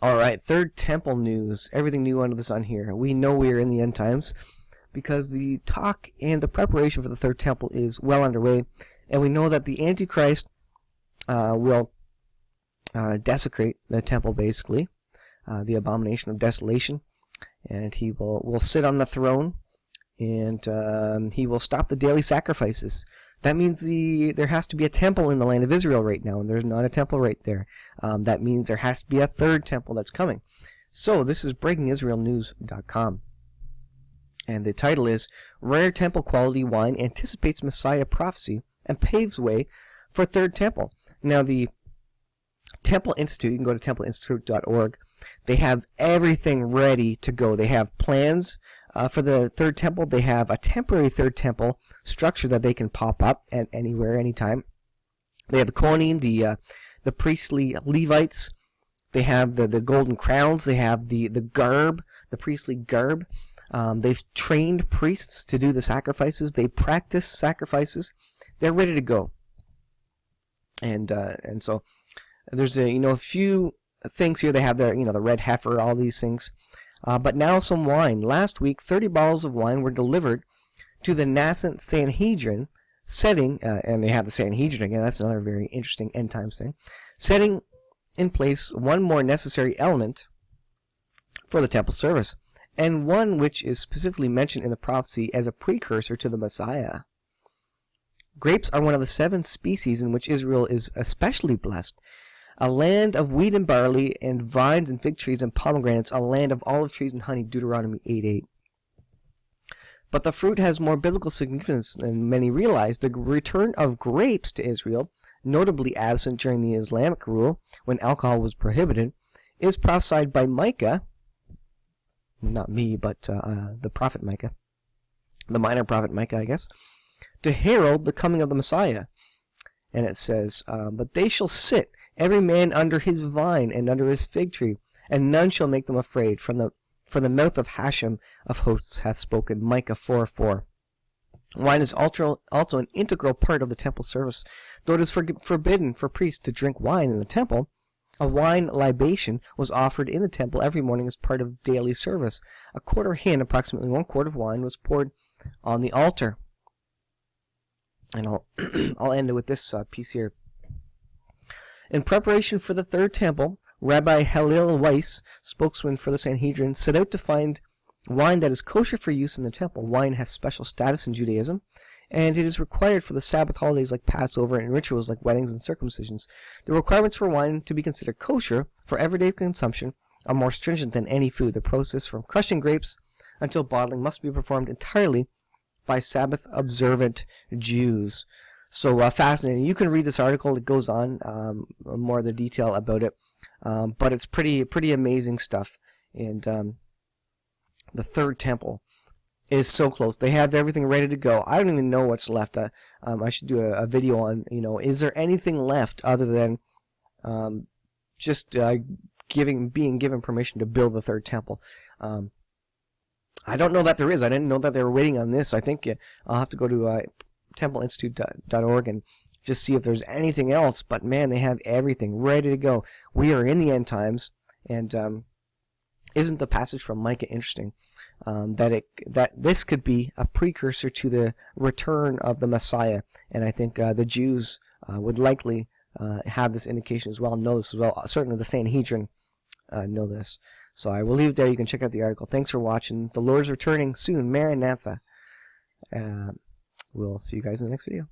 All right, third temple news. Everything new under the sun here. We know we are in the end times because the talk and the preparation for the third temple is well underway, and we know that the Antichrist will desecrate the temple, basically, the abomination of desolation, and he will sit on the throne, and he will stop the daily sacrifices. That means there has to be a temple in the land of Israel right now, and there's not a temple right there. That means there has to be a third temple that's coming. So this is BreakingIsraelNews.com. And the title is, Rare Temple Quality Wine Anticipates Messiah Prophecy and Paves Way for Third Temple. Now the Temple Institute, you can go to templeinstitute.org. They have everything ready to go. They have plans for the third temple. They have a temporary third temple structure that they can pop up at anywhere, anytime. They have the Kohanim, the priestly Levites. They have the golden crowns. They have the garb, the priestly garb. They've trained priests to do the sacrifices. They practice sacrifices. They're ready to go. And so there's a few things here. They have their the red heifer, all these things. But now some wine. Last week, 30 bottles of wine were delivered to the nascent Sanhedrin, setting, and they have the Sanhedrin again, that's another very interesting end times thing, setting in place one more necessary element for the temple service, and one which is specifically mentioned in the prophecy as a precursor to the Messiah. Grapes are one of the 7 species in which Israel is especially blessed. A land of wheat and barley, and vines and fig trees and pomegranates, a land of olive trees and honey, Deuteronomy 8:8. But the fruit has more biblical significance than many realize. The return of grapes to Israel, notably absent during the Islamic rule, when alcohol was prohibited, is prophesied by Micah, not me, but the prophet Micah, the minor prophet Micah, I guess, to herald the coming of the Messiah. And it says, but they shall sit, every man under his vine and under his fig tree, and none shall make them afraid. For the mouth of Hashem of hosts hath spoken. Micah 4:4. Wine is also an integral part of the temple service. Though it is forbidden for priests to drink wine in the temple, a wine libation was offered in the temple every morning as part of daily service. A quarter hin, approximately 1 quart of wine, was poured on the altar. And I'll end it with this piece here. In preparation for the third temple, Rabbi Hillel Weiss, spokesman for the Sanhedrin, set out to find wine that is kosher for use in the temple. Wine has special status in Judaism, and it is required for the Sabbath holidays like Passover and rituals like weddings and circumcisions. The requirements for wine to be considered kosher for everyday consumption are more stringent than any food. The process from crushing grapes until bottling must be performed entirely by Sabbath-observant Jews. So fascinating. You can read this article. It goes on more of the detail about it. But it's pretty amazing stuff. And the third temple is so close. They have everything ready to go. I don't even know what's left. I should do a video on, is there anything left other than just being given permission to build the third temple. I don't know that there is. I didn't know that they were waiting on this. I think I'll have to go to templeinstitute.org and just see if there's anything else. But man, they have everything ready to go. We are in the end times, and isn't the passage from Micah interesting? That this could be a precursor to the return of the Messiah, and I think the Jews would likely have this indication as well, know this as well. Certainly the Sanhedrin know this. So I will leave it there. You can check out the article. Thanks for watching. The Lord's returning soon. Maranatha. We'll see you guys in the next video.